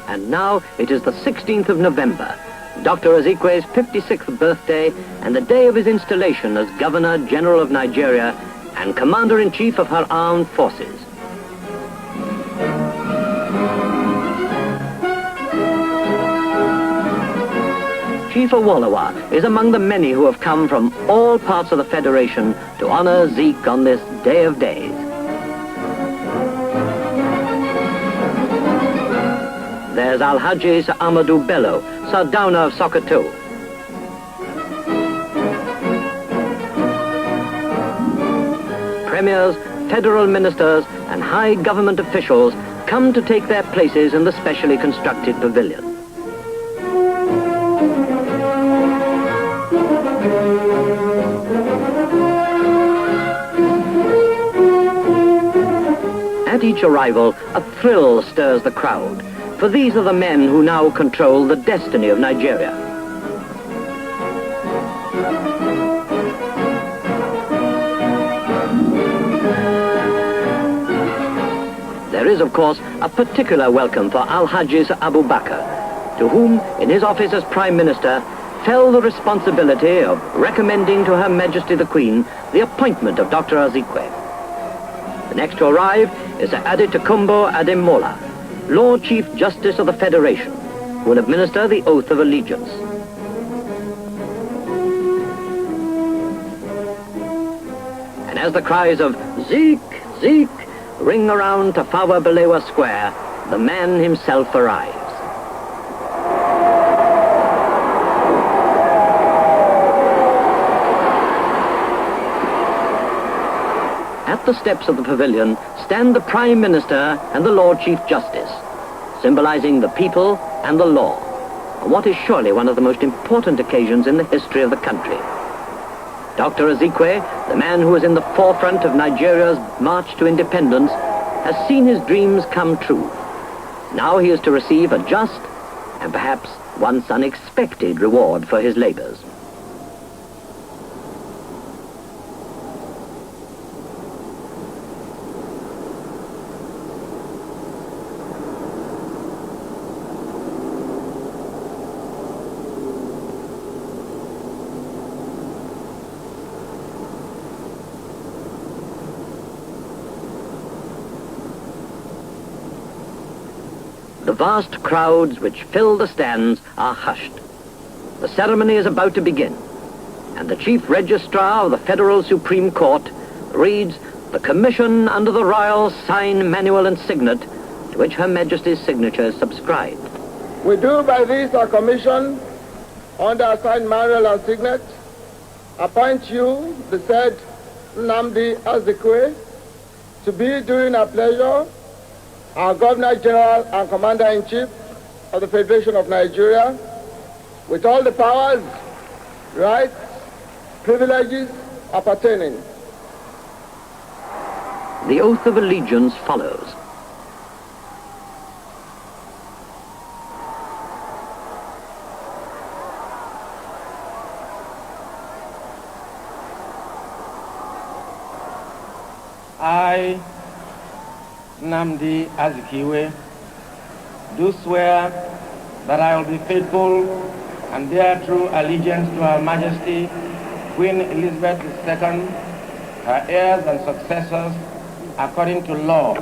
And now it is the 16th of November, Dr. Azikiwe's 56th birthday and the day of his installation as Governor General of Nigeria and Commander-in-Chief of her armed forces. Chief Awolowo is among the many who have come from all parts of the Federation to honor Zeke on this day of days. There's Alhaji Sir Amadou Bello, Sardauna of Sokoto. Premiers, federal ministers, and high government officials come to take their places in the specially constructed pavilion. At each arrival, a thrill stirs the crowd, for these are the men who now control the destiny of Nigeria. There is, of course, a particular welcome for Alhaji Sir Abubakar, to whom, in his office as Prime Minister, fell the responsibility of recommending to Her Majesty the Queen the appointment of Dr. Azikiwe. The next to arrive is Sir Adetokunbo Ademola, Lord Chief Justice of the Federation, who will administer the oath of allegiance. And as the cries of "Zeke, Zeke" ring around Tafawa Balewa Square, the man himself arrives. At the steps of the pavilion stand the Prime Minister and the Lord Chief Justice, symbolizing the people and the law, on what is surely one of the most important occasions in the history of the country. Dr. Azikiwe, the man who is in the forefront of Nigeria's march to independence, has seen his dreams come true. Now he is to receive a just and perhaps once unexpected reward for his labors. The vast crowds which fill the stands are hushed. The ceremony is about to begin, and the Chief Registrar of the Federal Supreme Court reads the commission under the royal sign, manual, and signet, to which Her Majesty's signature is subscribed. We do by this our commission, under sign, manual, and signet, appoint you, the said Nnamdi Azikiwe, to be during our pleasure our Governor General and Commander-in-Chief of the Federation of Nigeria, with all the powers, rights, privileges appertaining. The oath of allegiance follows. I, Nnamdi Azikiwe, do swear that I will be faithful and bear true allegiance to Her Majesty Queen Elizabeth II, her heirs and successors, according to law.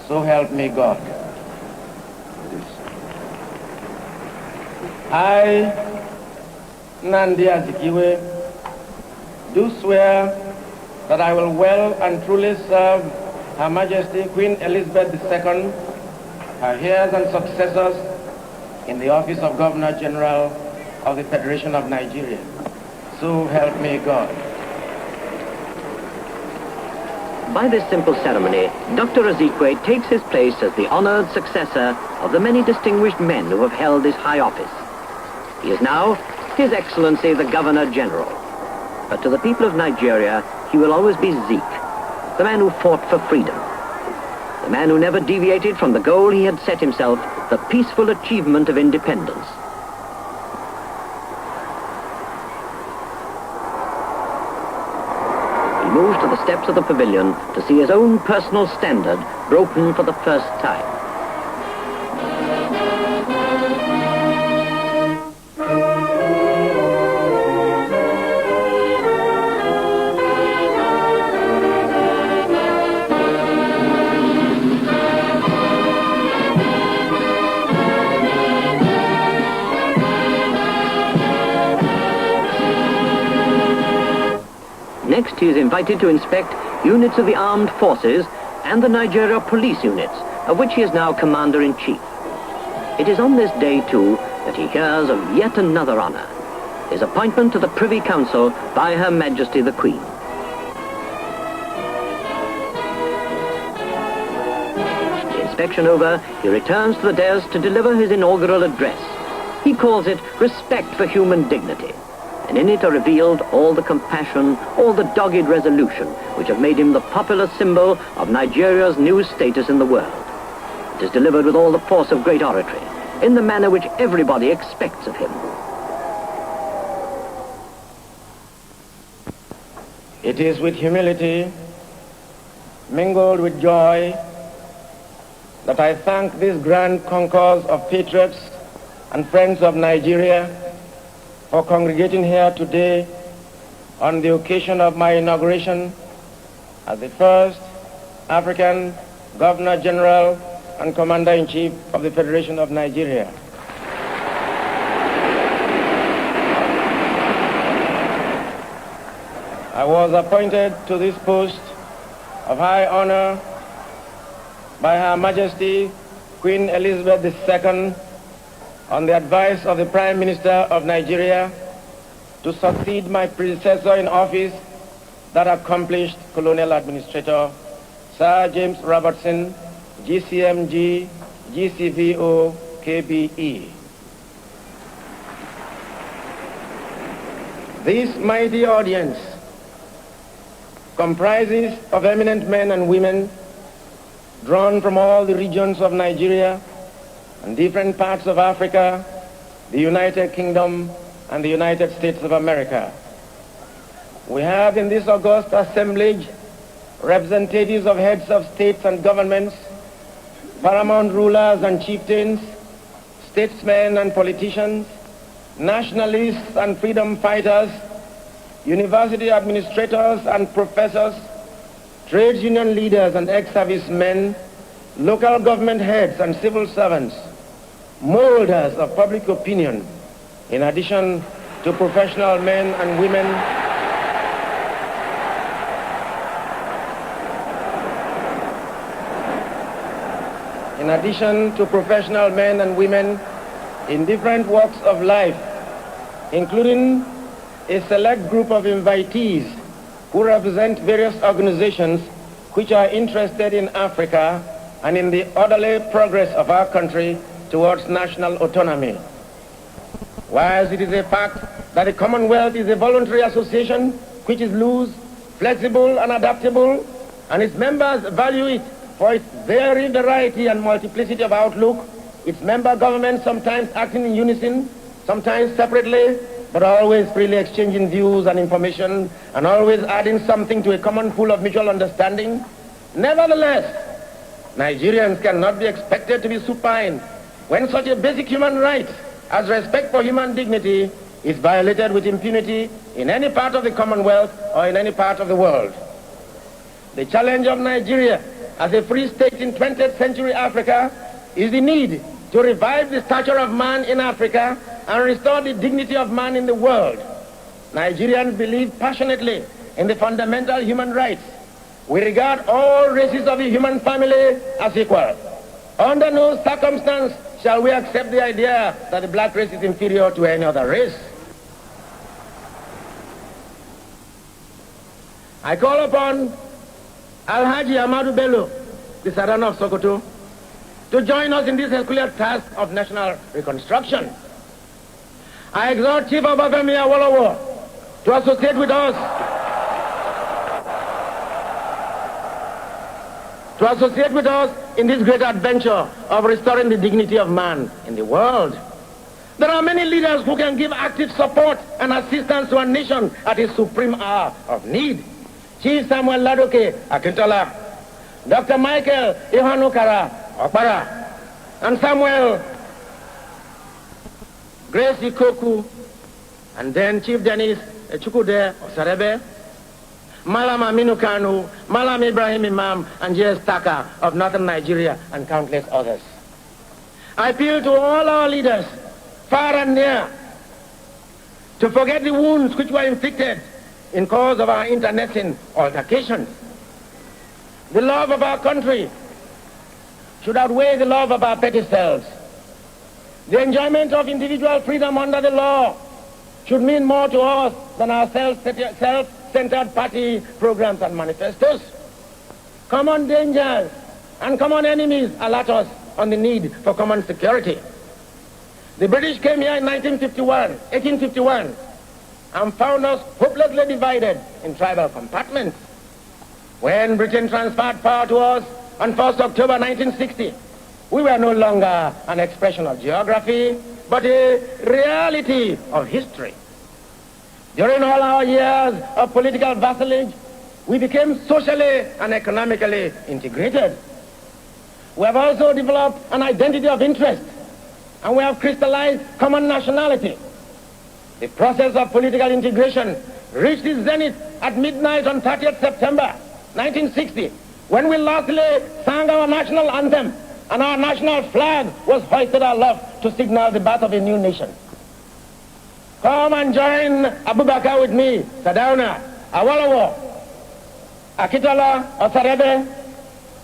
So help me God. I, Nnamdi Azikiwe, do swear that I will well and truly serve Her Majesty Queen Elizabeth II, her heirs and successors, in the office of Governor General of the Federation of Nigeria. So help me God. By this simple ceremony, Dr. Azikiwe takes his place as the honored successor of the many distinguished men who have held this high office. He is now His Excellency the Governor General. But to the people of Nigeria, he will always be Zeke, the man who fought for freedom, the man who never deviated from the goal he had set himself, the peaceful achievement of independence. He moves to the steps of the pavilion to see his own personal standard broken for the first time. he is invited to inspect units of the armed forces and the Nigeria police units, of which he is now Commander-in-Chief. It is on this day, too, that he hears of yet another honor, his appointment to the Privy Council by Her Majesty the Queen. The inspection over, he returns to the dais to deliver his inaugural address. He calls it Respect for Human Dignity, and in it are revealed all the compassion, all the dogged resolution which have made him the popular symbol of Nigeria's new status in the world. It is delivered with all the force of great oratory, in the manner which everybody expects of him. It is with humility, mingled with joy, that I thank this grand concourse of patriots and friends of Nigeria for congregating here today on the occasion of my inauguration as the first African Governor-General and Commander-in-Chief of the Federation of Nigeria. I was appointed to this post of high honor by Her Majesty Queen Elizabeth II on the advice of the Prime Minister of Nigeria to succeed my predecessor in office, that accomplished colonial administrator, Sir James Robertson, GCMG, GCVO, KBE. This mighty audience comprises of eminent men and women drawn from all the regions of Nigeria and different parts of Africa, the United Kingdom, and the United States of America. We have in this august assemblage representatives of heads of states and governments, paramount rulers and chieftains, statesmen and politicians, nationalists and freedom fighters, university administrators and professors, trade union leaders and ex-servicemen, local government heads and civil servants, molders of public opinion, in addition to professional men and women, in different walks of life, including a select group of invitees who represent various organizations which are interested in Africa and in the orderly progress of our country towards national autonomy. Whilst it is a fact that the Commonwealth is a voluntary association which is loose, flexible, and adaptable, and its members value it for its varied variety and multiplicity of outlook, its member governments sometimes acting in unison, sometimes separately, but always freely exchanging views and information, and always adding something to a common pool of mutual understanding. Nevertheless, Nigerians cannot be expected to be supine when such a basic human right as respect for human dignity is violated with impunity in any part of the Commonwealth or in any part of the world. The challenge of Nigeria as a free state in 20th century Africa is the need to revive the stature of man in Africa and restore the dignity of man in the world. Nigerians believe passionately in the fundamental human rights. We regard all races of the human family as equal. Under no circumstance shall we accept the idea that the black race is inferior to any other race. I call upon Alhaji Amadu Bello, the Sultan of Sokoto, to join us in this Herculean task of national reconstruction. I exhort Chief Obafemi Awolowo to associate with us, in this great adventure of restoring the dignity of man in the world. There are many leaders who can give active support and assistance to a nation at its supreme hour of need. Chief Samuel Ladoke Akintola, Dr. Michael Ihanukara Okpara, and Samuel Grace Ikoku, and then Chief Dennis Chukwude Osarebe, Malam Aminu Kanu, Malam Ibrahim Imam, and J.S. Taka of northern Nigeria, and countless others. I appeal to all our leaders, far and near, to forget the wounds which were inflicted in cause of our internecine altercations. The love of our country should outweigh the love of our petty selves. The enjoyment of individual freedom under the law should mean more to us than our self-centered party programs and manifestos. Common dangers and common enemies alert us on the need for common security. The British came here in 1851, and found us hopelessly divided in tribal compartments. When Britain transferred power to us on 1st October 1960, we were no longer an expression of geography, but a reality of history. During all our years of political vassalage, we became socially and economically integrated. We have also developed an identity of interest, and we have crystallized common nationality. The process of political integration reached its zenith at midnight on 30th September 1960, when we lastly sang our national anthem and our national flag was hoisted aloft to signal the birth of a new nation. Come and join Abubakar with me, Sardauna, Awolowo, Akitola, Osarebe,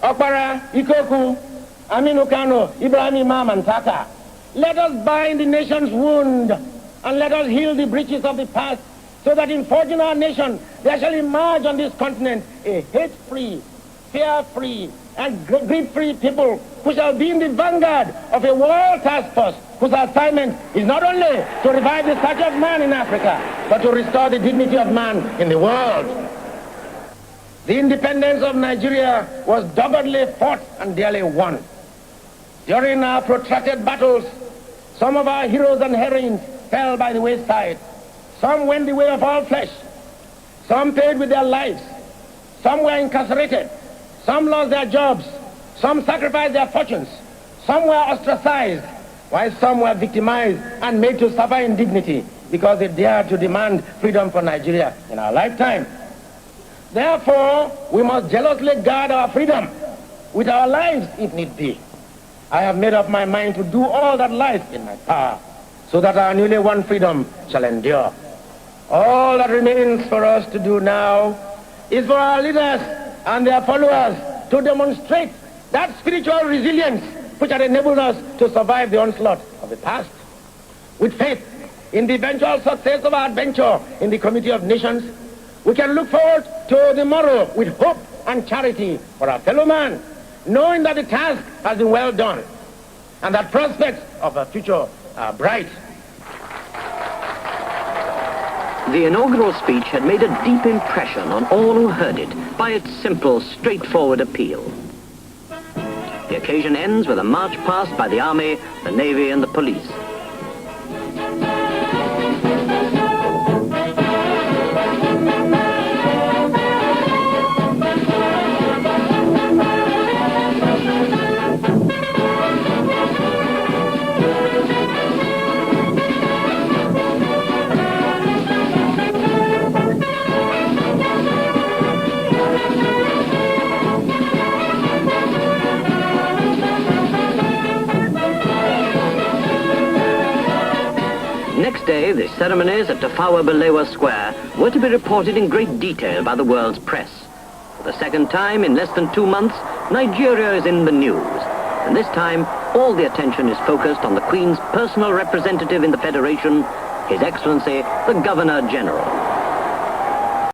Okpara, Ikoku, Aminu Kano, Ibrahim Imam, and Taka. Let us bind the nation's wound and let us heal the breaches of the past, so that in forging our nation, there shall emerge on this continent a hate-free, fear-free, and greed-free people who shall be in the vanguard of a world task force whose assignment is not only to revive the stature of man in Africa, but to restore the dignity of man in the world. The independence of Nigeria was doggedly fought and dearly won. During our protracted battles, some of our heroes and heroines fell by the wayside. Some went the way of all flesh. Some paid with their lives. Some were incarcerated. Some lost their jobs. Some sacrificed their fortunes. Some were ostracized, while some were victimized and made to suffer indignity because they dared to demand freedom for Nigeria in our lifetime. Therefore, we must jealously guard our freedom with our lives if need be. I have made up my mind to do all that lies in my power, so that our newly won freedom shall endure. All that remains for us to do now is for our leaders and their followers to demonstrate that spiritual resilience which had enabled us to survive the onslaught of the past. With faith in the eventual success of our adventure in the Committee of Nations, we can look forward to the morrow with hope and charity for our fellow man, knowing that the task has been well done and that prospects of a future are bright. The inaugural speech had made a deep impression on all who heard it by its simple, straightforward appeal. The occasion ends with a march past by the Army, the Navy, and the police. Next day, the ceremonies at Tafawa Balewa Square were to be reported in great detail by the world's press. For the second time in less than 2 months, Nigeria is in the news. And this time, all the attention is focused on the Queen's personal representative in the Federation, His Excellency, the Governor-General.